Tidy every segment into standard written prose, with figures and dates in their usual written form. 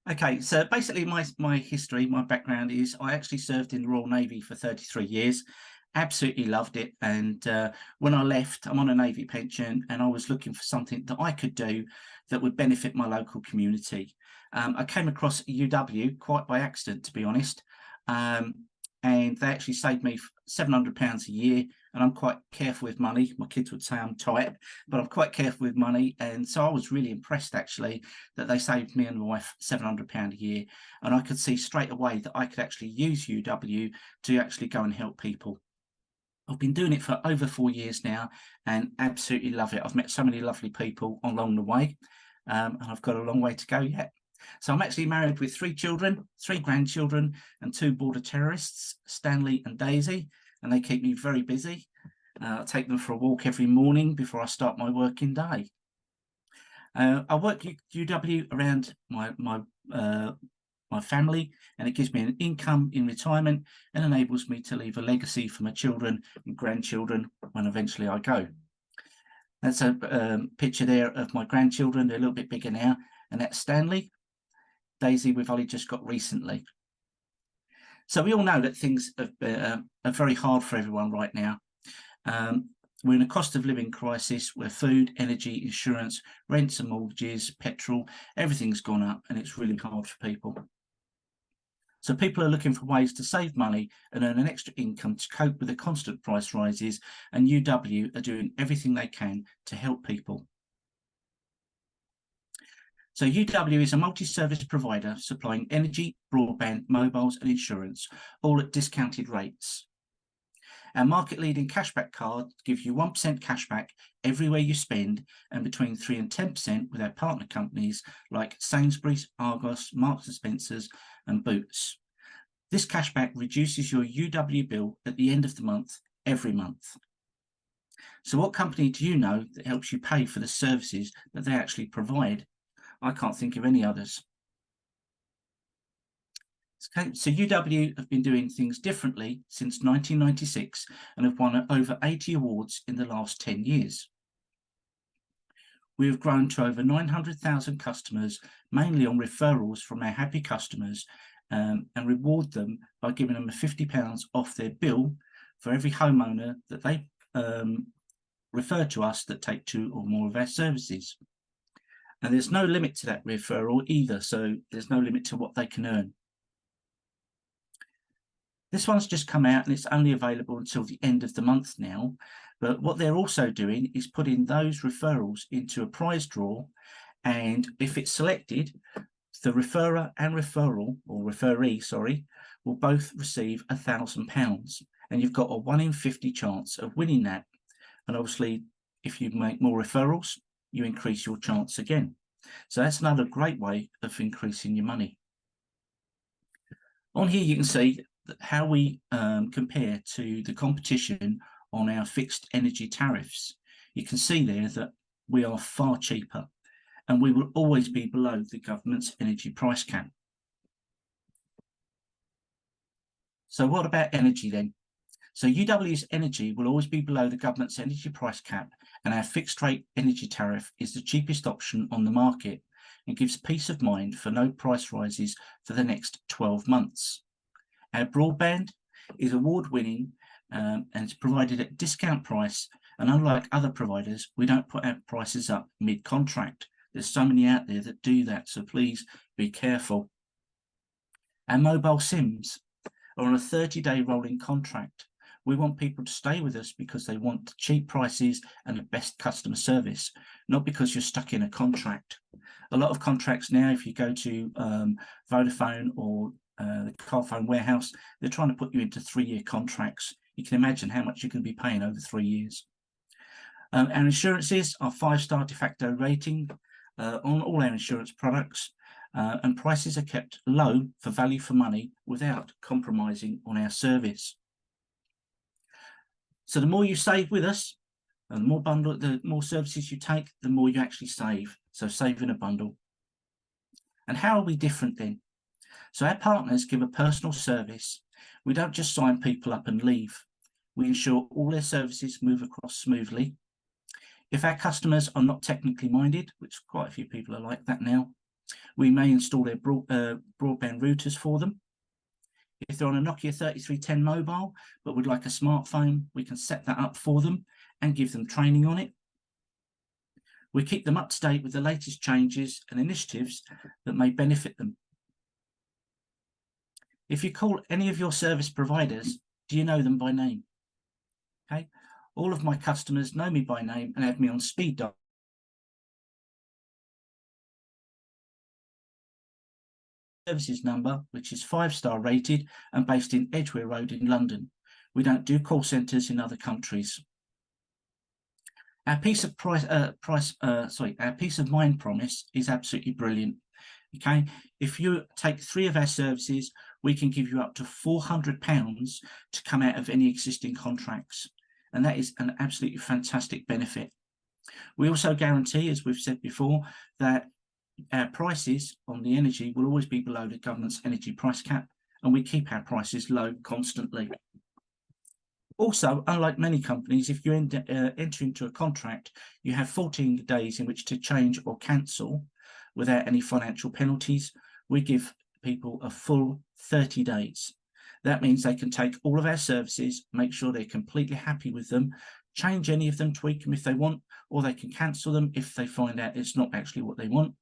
Okay, so basically my history, my background is I actually served in the Royal Navy for 33 years. Absolutely loved it. And when I left, I'm on a Navy pension and I was looking for something that I could do that would benefit my local community. I came across UW quite by accident, to be honest. Um, and they actually saved me £700 a year. And I'm quite careful with money. My kids would say I'm tight, but I'm quite careful with money. And so I was really impressed, actually, that they saved me and my wife £700 a year. And I could see straight away that I could actually use UW to actually go and help people. I've been doing it for over 4 years now and absolutely love it. I've met so many lovely people along the way, and I've got a long way to go yet. So I'm actually married with 3 children, 3 grandchildren, and 2 border terrorists, Stanley and Daisy, and they keep me very busy. I take them for a walk every morning before I start my working day. I work UW around my family, and it gives me an income in retirement and enables me to leave a legacy for my children and grandchildren when eventually I go. That's a picture there of my grandchildren. They're a little bit bigger now, and that's Stanley. Daisy we've only just got recently. So we all know that things are very hard for everyone right now. We're in a cost of living crisis where food, energy, insurance, rents and mortgages, petrol, everything's gone up, and it's really hard for people. So people are looking for ways to save money and earn an extra income to cope with the constant price rises, and UW are doing everything they can to help people. So UW is a multi-service provider supplying energy, broadband, mobiles and insurance, all at discounted rates. Our market-leading cashback card gives you 1% cashback everywhere you spend, and between 3 and 10% with our partner companies like Sainsbury's, Argos, Marks and Spencer's and Boots. This cashback reduces your UW bill at the end of the month, every month. So what company do you know that helps you pay for the services that they actually provide? I can't think of any others. Okay, so UW have been doing things differently since 1996 and have won over 80 awards in the last 10 years. We have grown to over 900,000 customers, mainly on referrals from our happy customers, and reward them by giving them £50 off their bill for every homeowner that they refer to us that take 2 or more of our services. And there's no limit to that referral either, so there's no limit to what they can earn. This one's just come out and it's only available until the end of the month now. But what they're also doing is putting those referrals into a prize draw. And if it's selected, the referrer and referee, will both receive £1,000. And you've got a 1 in 50 chance of winning that. And obviously, if you make more referrals, you increase your chance again. So that's another great way of increasing your money. On here, you can see how we compare to the competition on our fixed energy tariffs. You can see there that we are far cheaper, and we will always be below the government's energy price cap. So what about energy then? So UW's energy will always be below the government's energy price cap, and our fixed rate energy tariff is the cheapest option on the market and gives peace of mind for no price rises for the next 12 months. Our broadband is award-winning and it's provided at discount price, and unlike other providers, we don't put our prices up mid-contract. There's so many out there that do that, so please be careful. Our mobile SIMs are on a 30-day rolling contract. We want people to stay with us because they want cheap prices and the best customer service, not because you're stuck in a contract. A lot of contracts now, if you go to Vodafone or the Carphone warehouse, they're trying to put you into 3-year contracts. You can imagine how much you can be paying over 3 years. Our insurances are 5-star de facto rating on all our insurance products, and prices are kept low for value for money without compromising on our service. So the more you save with us, and the more services you take, the more you actually save. So save in a bundle. And how are we different then? So our partners give a personal service. We don't just sign people up and leave. We ensure all their services move across smoothly. If our customers are not technically minded, which quite a few people are like that now, We may install their broadband routers for them. If they're on a Nokia 3310 mobile, but would like a smartphone, we can set that up for them and give them training on it. We keep them up to date with the latest changes and initiatives that may benefit them. If you call any of your service providers, do you know them by name? Okay, all of my customers know me by name and have me on speed dial. Services number, which is 5-star rated and based in Edgware Road in London. We don't do call centres in other countries. Our peace of mind promise is absolutely brilliant. Okay, if you take 3 of our services, we can give you up to £400 to come out of any existing contracts, and that is an absolutely fantastic benefit. We also guarantee, as we've said before, that our prices on the energy will always be below the government's energy price cap, and we keep our prices low constantly. Also, unlike many companies, if you enter into a contract, you have 14 days in which to change or cancel without any financial penalties. We give people a full 30 days. That means they can take all of our services, make sure they're completely happy with them, change any of them, tweak them if they want, or they can cancel them if they find out it's not actually what they want.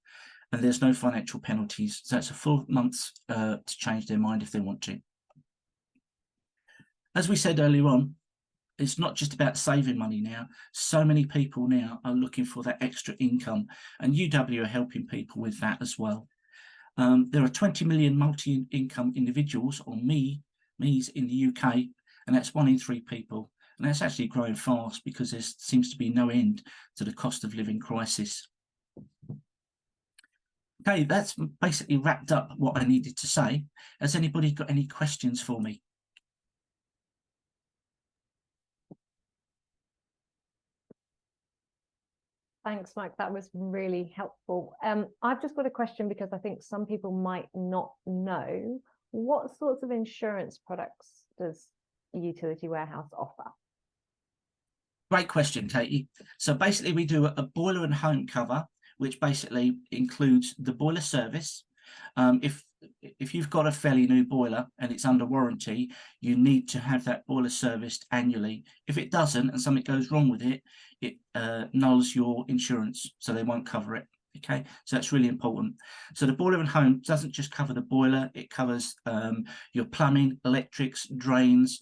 And there's no financial penalties. So it's a full month to change their mind if they want to. As we said earlier on, it's not just about saving money now. So many people now are looking for that extra income, and UW are helping people with that as well. There are 20 million multi-income individuals, or me's in the UK, and that's 1 in 3 people. And that's actually growing fast because there seems to be no end to the cost of living crisis. Okay, that's basically wrapped up what I needed to say. Has anybody got any questions for me? Thanks, Mike. That was really helpful. I've just got a question because I think some people might not know. What sorts of insurance products does a utility warehouse offer? Great question, Katie. So basically we do a boiler and home cover, which basically includes the boiler service. If you've got a fairly new boiler and it's under warranty, you need to have that boiler serviced annually. If it doesn't and something goes wrong with it, it nulls your insurance, so they won't cover it. Okay, so that's really important. So the boiler and home doesn't just cover the boiler, it covers your plumbing, electrics, drains,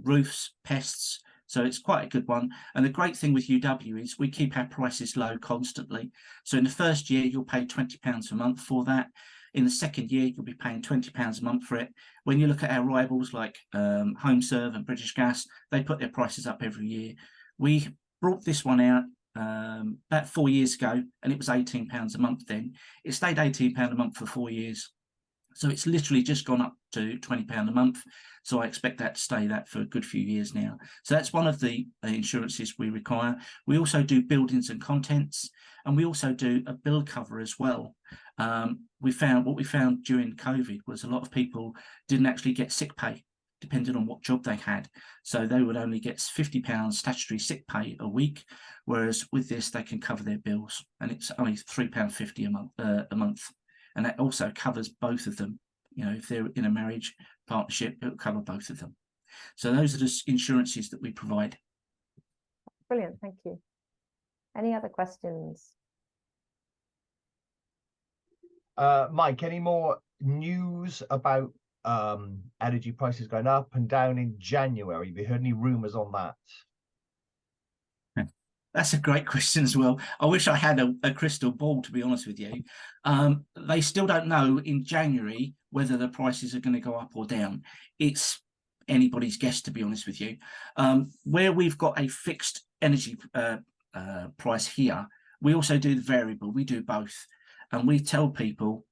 roofs, pests. So it's quite a good one. And the great thing with UW is we keep our prices low constantly. So in the first year, you'll pay £20 a month for that. In the second year, you'll be paying £20 a month for it. When you look at our rivals like HomeServe and British Gas, they put their prices up every year. We brought this one out about 4 years ago, and it was £18 a month then. It stayed £18 a month for 4 years. So it's literally just gone up to £20 a month. So I expect that to stay that for a good few years now. So that's one of the insurances we require. We also do buildings and contents, and we also do a bill cover as well. What we found during COVID was a lot of people didn't actually get sick pay, depending on what job they had. So they would only get £50 statutory sick pay a week, whereas with this they can cover their bills, and it's only £3.50 a month. And that also covers both of them. You know, if they're in a marriage partnership, it'll cover both of them. So those are the insurances that we provide. Brilliant, thank you. Any other questions? Mike, any more news about energy prices going up and down in January? Have you heard any rumours on that? That's a great question as well. I wish I had a crystal ball, to be honest with you. They still don't know in January whether the prices are going to go up or down. It's anybody's guess, to be honest with you. Where we've got a fixed energy price here, we also do the variable. We do both. And we tell people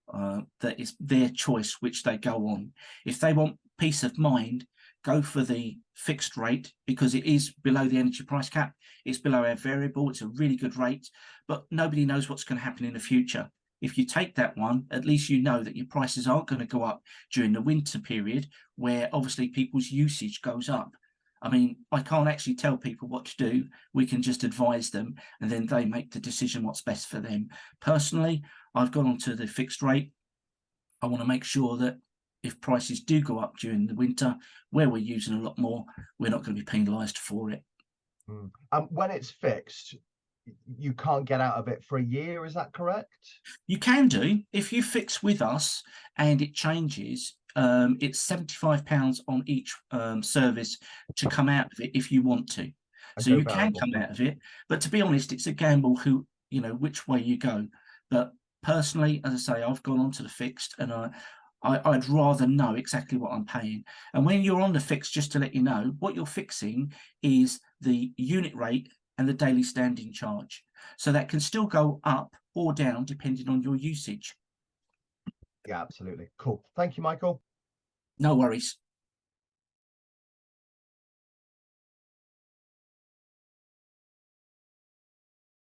that it's their choice which they go on. If they want peace of mind, go for the fixed rate because it is below the energy price cap. It's below our variable. It's a really good rate, but nobody knows what's going to happen in the future. If you take that one, at least you know that your prices aren't going to go up during the winter period where obviously people's usage goes up. I mean, I can't actually tell people what to do. We can just advise them, and then they make the decision what's best for them. Personally, I've gone on to the fixed rate. I want to make sure that if prices do go up during the winter, where we're using a lot more, we're not going to be penalised for it. When it's fixed, you can't get out of it for a year, is that correct? You can do. If you fix with us and it changes, it's £75 on each service to come out of it if you want to. So you can come out of it, but to be honest, it's a gamble who, you know, which way you go. But personally, as I say, I've gone on to the fixed, and I'd rather know exactly what I'm paying. And when you're on the fixed, just to let you know, what you're fixing is the unit rate and the daily standing charge. So that can still go up or down depending on your usage. Yeah, absolutely. Cool. Thank you, Michael. No worries.